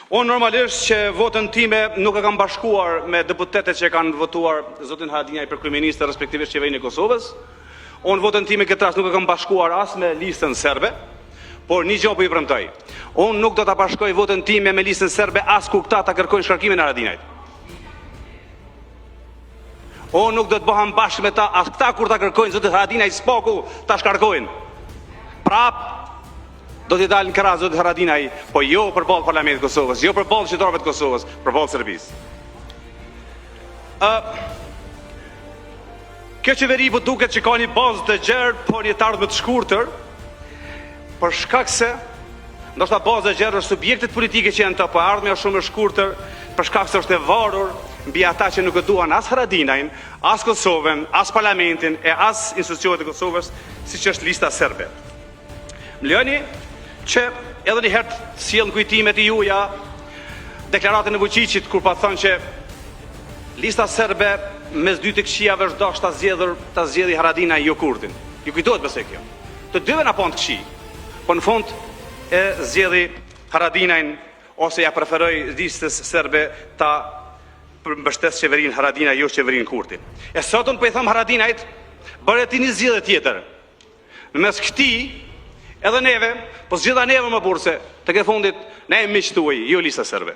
Unë normalisht që votën time nuk e kam bashkuar me deputetet që kanë votuar zotin Haradinaj për kryeminist respektivisht qeverinë e Kosovës. Unë votën time këtë rast nuk e kam bashkuar as me listën serbe, por një gjë po i premtoj. Unë nuk do ta bashkoj votën time me listën serbe as ku këta ta kërkojnë shkarkimin e Haradinajt. Unë nuk do të bëham bashkë me ta, as këta kur ta kërkojnë zotin Haradinaj s'paku ta shkarkojnë. Prap do t'i dalë në krah zotit Haradinaj, po jo përballë Parlamentit të Kosovës, jo përballë qytetarëve të Kosovës, përballë Serbisë. Kjo qeveri po duket që ka një bazë të gjerë, por një të ardhmë të shkurtër, për shkak se ndoshta baza e gjerë është subjektet politike që janë të, po ardhmja është shumë e shkurtër, për shkak se është e varur mbi ata që nuk e duan as Haradinajin, as Kosovën, as Parlamentin e as institucionet e Kosovës, siç është lista serbe. Më lejoni që edhe një herë të sjell kujtimet e juaja deklaratën e Vučićit kur pa thënë që lista serbe mes dy të këqijave është dashur ta zgjedhë Haradinaj jo Kurtin. Ju kujtohet pse kjo? Të dyve na pon të këqij. Po në fund e zgjedhi Haradinajin ose ja preferoi listës serbe ta mbështes qeverinë Haradinaj jo qeverinë Kurtin. E sotun po i them Haradinajt, bëre ti një zgjedhje tjetër. Në mes këtij edhe neve, po zgjidha neve më burse, tek e fundit ne jemi miq tuaj, jo lista serbe.